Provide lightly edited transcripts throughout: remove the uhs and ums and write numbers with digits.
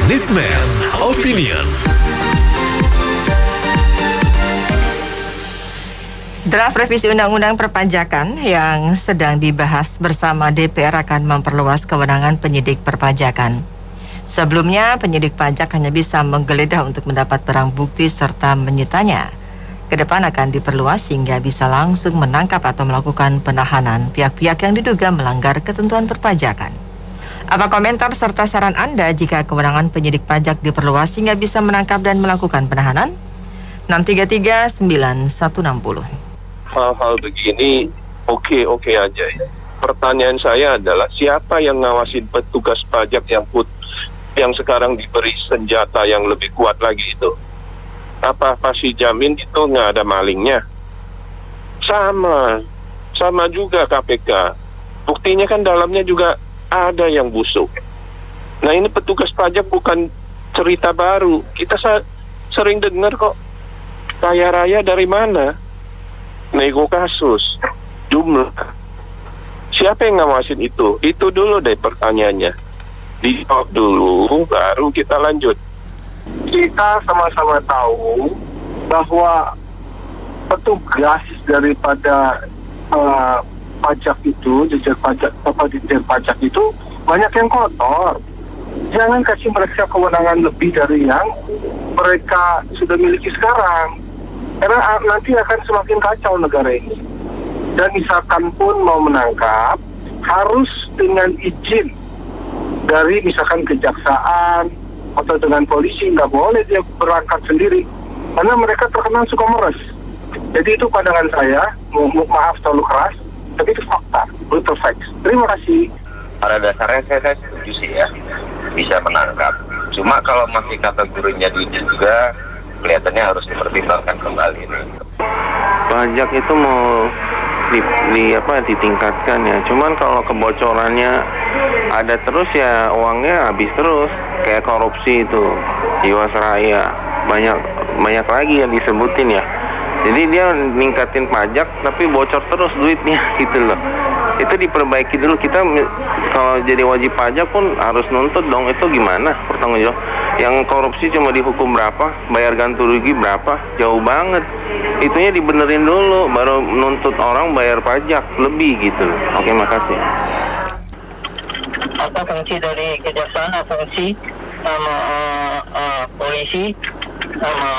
Newsman Opinion. Draft revisi Undang-Undang Perpajakan yang sedang dibahas bersama DPR akan memperluas kewenangan penyidik perpajakan. Sebelumnya, penyidik pajak hanya bisa menggeledah untuk mendapat barang bukti serta menyitanya. Kedepan akan diperluas hingga bisa langsung menangkap atau melakukan penahanan pihak-pihak yang diduga melanggar ketentuan perpajakan. Apa komentar serta saran Anda jika kewenangan penyidik pajak diperluas hingga bisa menangkap dan melakukan penahanan? 633-9160. Hal-hal begini oke aja ya. Pertanyaan saya adalah siapa yang ngawasin petugas pajak yang sekarang diberi senjata yang lebih kuat lagi itu? Apa pasti jamin itu nggak ada malingnya? Sama juga KPK. Buktinya kan dalamnya juga ada yang busuk. Nah ini petugas pajak bukan cerita baru. Kita sering dengar kok kaya raya dari mana? Nego kasus, jumlah. Siapa yang ngawasin itu? Itu dulu deh pertanyaannya. Dijawab dulu, baru kita lanjut. Kita sama-sama tahu bahwa petugas daripada pajak itu, dirjen pajak itu banyak yang kotor. Jangan kasih mereka kewenangan lebih dari yang mereka sudah miliki sekarang. Karena nanti akan semakin kacau negara ini. Dan misalkan pun mau menangkap, harus dengan izin dari misalkan kejaksaan atau dengan polisi, nggak boleh dia berangkat sendiri. Karena mereka terkenal suka meres. Jadi itu pandangan saya, maaf terlalu keras, tapi itu fakta, brutal facts. Terima kasih. Pada dasarnya saya setuju sih ya, bisa menangkap. Cuma kalau masih kategorinya juga, kelihatannya harus dipertimbangkan kembali nih. Pajak itu mau ditingkatkan ya. Cuman kalau kebocorannya ada terus ya uangnya habis terus. Kayak korupsi itu, Jiwasraya, banyak lagi yang disebutin ya. Jadi dia ningkatin pajak tapi bocor terus duitnya gitu loh. Itu diperbaiki dulu. Kita kalau jadi wajib pajak pun harus nuntut dong. Itu gimana pertanggung jawab? Yang korupsi cuma dihukum berapa, bayar ganti rugi berapa, jauh banget. Itunya dibenerin dulu, baru nuntut orang bayar pajak lebih gitu. Oke, makasih. Apa fungsi dari kejaksaan, fungsi sama polisi sama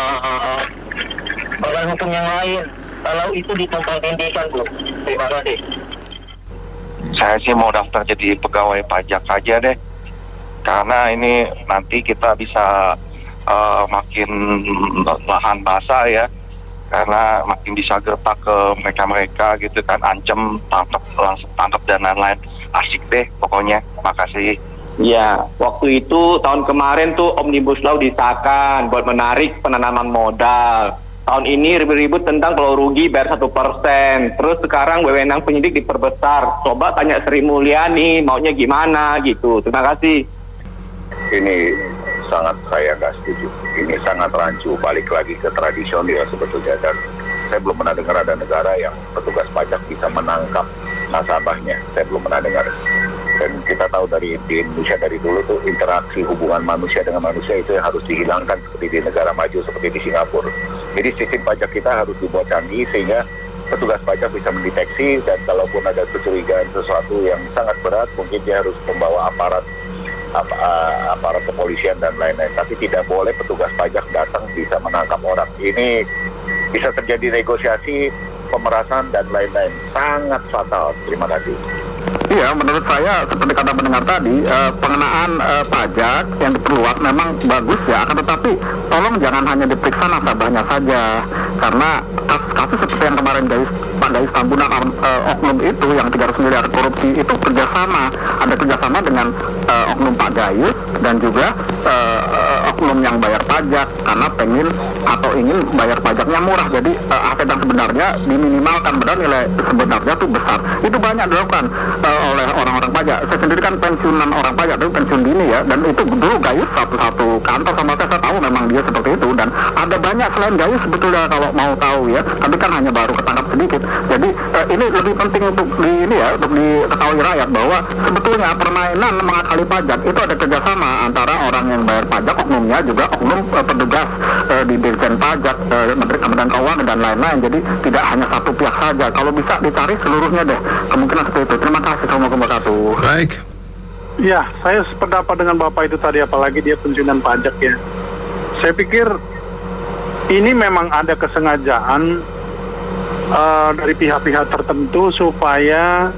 badan hukum yang lain kalau itu ditumpang tindihkan, Bu? Terima kasih. Saya sih mau daftar jadi pegawai pajak aja deh. Karena ini nanti kita bisa makin lahan basah ya. Karena makin bisa gertak ke mereka-mereka gitu kan, ancam, langsung tangkap dan lain-lain. Asik deh pokoknya. Makasih. Ya, waktu itu tahun kemarin tuh Omnibus Law disahkan buat menarik penanaman modal. Tahun ini ribut-ribut tentang kalau rugi bayar 1%. Terus sekarang wewenang penyidik diperbesar. Coba tanya Sri Mulyani maunya gimana gitu. Terima kasih. Ini sangat saya nggak setuju. Ini sangat rancu, balik lagi ke tradisional sebetulnya. Dan saya belum pernah dengar ada negara yang petugas pajak bisa menangkap nasabahnya. Saya belum pernah dengar. Dan kita tahu di Indonesia dari dulu tuh interaksi hubungan manusia dengan manusia itu yang harus dihilangkan seperti di negara maju seperti di Singapura. Jadi sistem pajak kita harus dibuat canggih sehingga petugas pajak bisa mendeteksi, dan kalaupun ada kecurigaan sesuatu yang sangat berat mungkin dia harus membawa aparat kepolisian dan lain-lain. Tapi tidak boleh petugas pajak datang bisa menangkap orang. Ini bisa terjadi negosiasi, pemerasan dan lain-lain. Sangat fatal. Terima kasih. Iya, menurut saya seperti kata pendengar tadi, pengenaan pajak yang diperluas memang bagus ya, akan tetapi tolong jangan hanya diperiksa nasabahnya saja, karena kasus seperti yang kemarin Pak Gayus Tambunan oknum itu yang 300 miliar korupsi itu ada kerjasama dengan oknum Pak Gayus dan juga oknum yang bayar pajak karena ingin bayar pajaknya murah. Jadi aset yang sebenarnya diminimalkan, padahal nilai sebenarnya itu besar. Itu banyak dilakukan oleh orang-orang pajak. Saya sendiri kan pensiunan orang pajak, itu pensiun dini ya, dan itu dulu Gayus satu kantor sama saya tahu memang dia seperti itu, dan ada banyak selain Gayus sebetulnya kalau mau tahu ya, tapi kan hanya baru ketangkap sedikit. Jadi ini lebih penting untuk untuk diketahui rakyat bahwa sebetulnya permainan mengakali pajak itu ada kerjasama antara orang yang bayar pajak, oknumnya juga oknum petugas di Dirjen Pajak, Menteri Kementerian Keuangan dan lain-lain. Jadi tidak hanya satu pihak saja. Kalau bisa dicari seluruhnya deh. Kemungkinan seperti itu. Terima kasih. Assalamualaikum warahmatullahi wabarakatuh. Baik. Ya, saya sependapat dengan Bapak itu tadi, apalagi dia pensiunan pajak ya. Saya pikir ini memang ada kesengajaan dari pihak-pihak tertentu supaya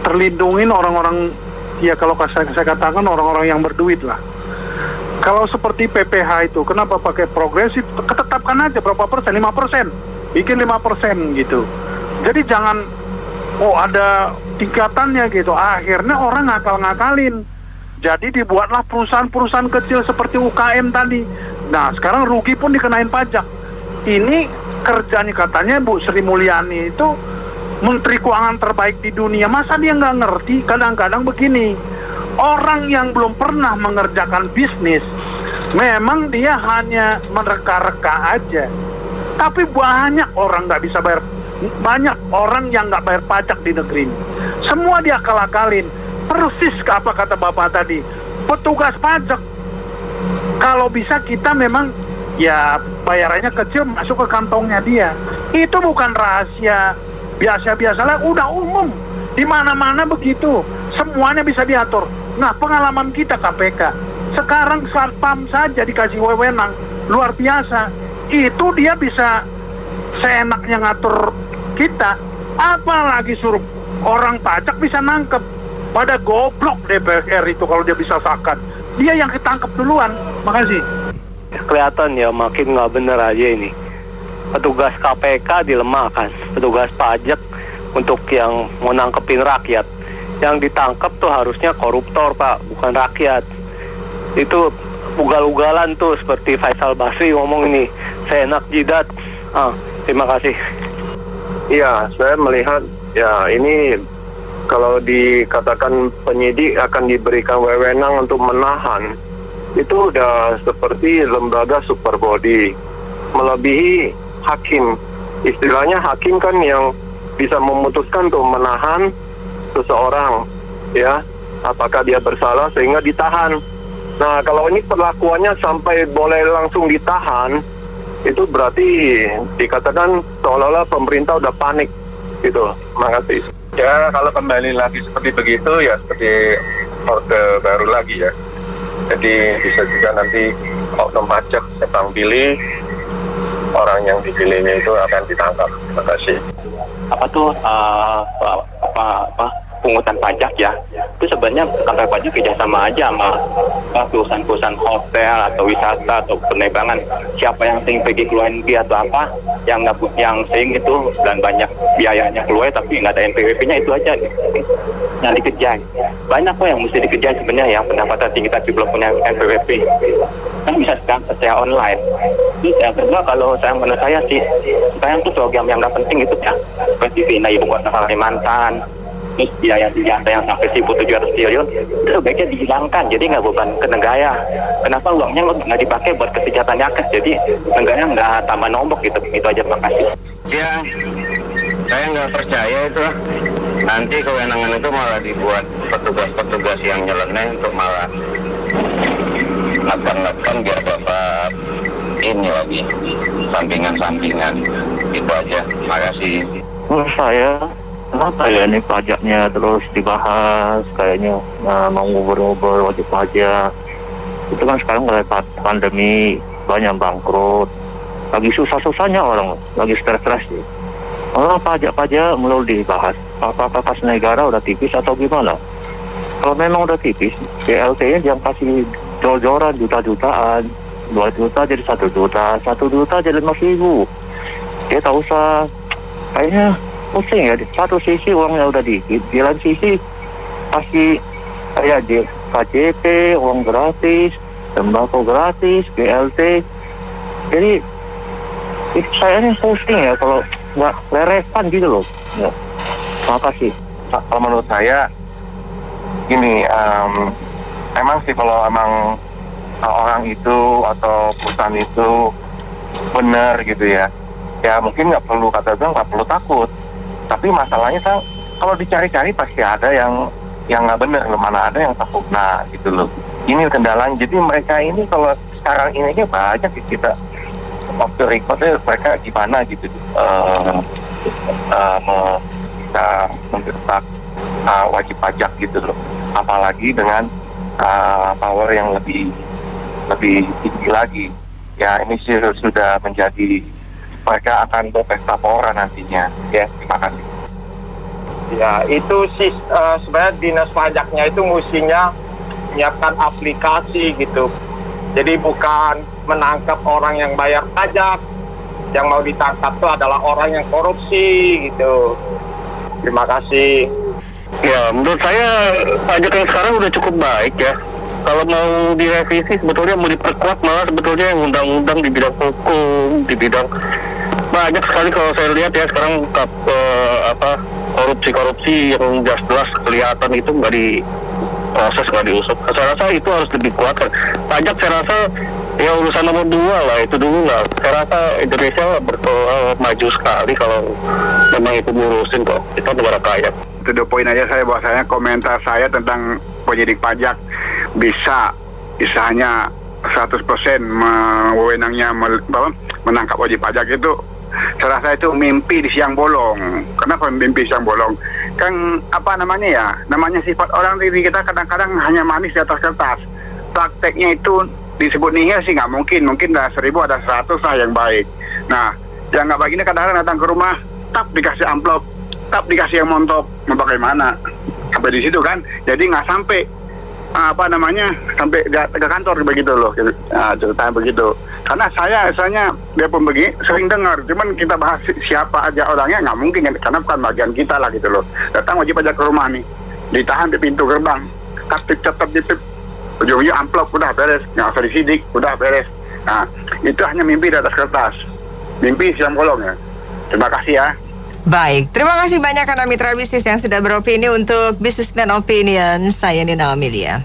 terlindungin orang-orang, ya kalau saya katakan orang-orang yang berduit lah. Kalau seperti PPh itu, kenapa pakai progresif? Ketetapkan aja berapa persen, 5%. Bikin 5% gitu. Jadi jangan, ada tingkatannya gitu. Akhirnya orang ngakal-ngakalin. Jadi dibuatlah perusahaan-perusahaan kecil seperti UKM tadi. Nah, sekarang rugi pun dikenain pajak. Ini kerjanya katanya Bu Sri Mulyani itu Menteri Keuangan terbaik di dunia. Masa dia nggak ngerti? Kadang-kadang begini, orang yang belum pernah mengerjakan bisnis, memang dia hanya menerka-reka aja. Tapi banyak orang nggak bisa bayar, banyak orang yang nggak bayar pajak di negeri ini. Semua dia akal-akalin. Persis apa kata Bapak tadi, petugas pajak, kalau bisa kita memang ya bayarannya kecil masuk ke kantongnya dia. Itu bukan rahasia biasa-biasalah, udah umum di mana-mana begitu, semuanya bisa diatur. Nah, pengalaman kita KPK sekarang satpam saja dikasih wewenang luar biasa, itu dia bisa seenaknya ngatur kita, apalagi suruh orang pajak bisa nangkep. Pada goblok DPR itu kalau dia bisa sakat, dia yang ketangkep duluan. Makasih. Kelihatan ya makin nggak bener aja ini. Petugas KPK dilemahkan, petugas pajak untuk yang mau nangkepin rakyat. Yang ditangkap tuh harusnya koruptor Pak, bukan rakyat. Itu ugal-ugalan tuh seperti Faisal Basri ngomong ini, seenak jidat. Terima kasih. Ya, saya melihat ya ini kalau dikatakan penyidik akan diberikan wewenang untuk menahan, itu udah seperti lembaga super body, melebihi hakim. Istilahnya hakim kan yang bisa memutuskan untuk menahan seseorang, ya, apakah dia bersalah sehingga ditahan. Nah, kalau ini perlakuannya sampai boleh langsung ditahan, itu berarti dikatakan seolah-olah pemerintah udah panik, gitu. Makasih. Ya, kalau kembali lagi seperti begitu, ya seperti orde baru lagi ya. Jadi bisa juga nanti oknum pajak tebang pilih, orang yang dipilihnya itu akan ditangkap. Terima kasih. Pungutan pajak ya, itu sebenarnya kantor pajak kerjasama aja sama perusahaan-perusahaan hotel atau wisata atau penerbangan. Siapa yang sering pergi keluar negeri atau apa, yang sering itu dan banyak biayanya keluar tapi nggak ada NPWP-nya, itu aja yang dikejar. Banyak kok yang mesti dikejar sebenarnya, yang pendapatan tinggi tapi belum punya NPWP. Kan bisa secara online. Terus yang kedua, kalau menurut saya sih, sekarang tuh program yang nggak penting itu ya, seperti Vina Ibu Kota Kalimantan, terus biaya yang sampai 1.700 triliun itu baiknya dihilangkan, jadi nggak beban ke negara. Kenapa uangnya nggak dipakai buat kesejahteraan rakyat, jadi negara nggak tambah nombok gitu. Itu aja, makasih. Ya, saya nggak percaya itu. Nanti kewenangan itu malah dibuat petugas-petugas yang nyeleneh untuk malah lakukan biar Bapak ini lagi sampingan-sampingan. Itu aja, makasih. Menurut saya, kenapa ya ini pajaknya terus dibahas, kayaknya mau ngobrol-ngobrol wajib pajak. Itu kan sekarang mulai pandemi, banyak bangkrut, lagi susah-susahnya orang, lagi stres-stres sih. Kalau pajak-pajak mulai dibahas, apakah kas negara udah tipis atau gimana? Kalau memang udah tipis, BLT-nya jangan kasih jor-joran juta-jutaan, 2 juta jadi 1 juta, 1 juta jadi 5.000. Dia tak usah, kayaknya pusing ya. Di satu sisi uangnya udah dikit, di lain sisi pasti kayak KJP, uang gratis, sembako gratis, BLT. Jadi saya ini pusing ya kalau nggak leresan gitu loh. Ya. Makasih. Kalau menurut saya gini, emang sih kalau emang orang itu atau perusahaan itu benar gitu ya, ya mungkin nggak perlu nggak perlu takut. Tapi masalahnya kalau dicari-cari pasti ada yang nggak benar, mana ada yang sempurna gitu loh. Ini kendalanya. Jadi mereka ini kalau sekarang ini banyak kita off the record mereka gimana gitu bisa menggertak wajib pajak gitu loh. Apalagi dengan power yang lebih tinggi lagi. Ya ini sudah menjadi mereka akan berpesta pora nantinya. Ya, terima kasih. Ya, itu sih sebenarnya dinas pajaknya itu mestinya menyiapkan aplikasi gitu. Jadi bukan menangkap orang yang bayar pajak, yang mau ditangkap itu adalah orang yang korupsi gitu. Terima kasih. Ya, menurut saya pajak yang sekarang udah cukup baik ya. Kalau mau direvisi sebetulnya mau diperkuat, malah sebetulnya yang undang-undang di bidang hukum, di bidang banyak sekali kalau saya lihat ya sekarang korupsi yang jelas kelihatan itu nggak diproses, nggak diusut. Saya rasa itu harus lebih kuat. Pajak saya rasa ya urusan nomor 2 lah, itu dulu lah. Saya rasa Indonesia maju sekali kalau memang itu ngurusin kok. Kita negara kaya. To the point aja saya bahwasanya komentar saya tentang penyidik pajak bisa hanya 100% wewenangnya menangkap wajib pajak itu, saya rasa itu mimpi di siang bolong. Kenapa mimpi siang bolong? Kan namanya sifat orang diri kita kadang-kadang hanya manis di atas kertas. Prakteknya itu disebut nihil sih nggak mungkin ada 1000 ada 100 lah yang baik. Nah yang nggak baik ini kadang-kadang datang ke rumah, tap dikasih amplop, tap dikasih yang montok, mau bagaimana? Sampai di situ kan, jadi nggak sampai sampai ke kantor begitu loh, ceritanya begitu. Karena saya misalnya dia pun begini sering dengar, cuman kita bahas siapa aja orangnya nggak mungkin karena bukan bagian kita lah gitu loh. Datang wajib pajak ke rumah nih, ditahan di pintu gerbang, tetap ujung-ujung amplop udah beres, nggak usah disidik, udah beres. Nah itu hanya mimpi di atas kertas, mimpi siang bolong ya. Terima kasih ya. Baik, terima kasih banyak karena mitra bisnis yang sudah beropini untuk Businessman Opinion. Saya Nina Amelia.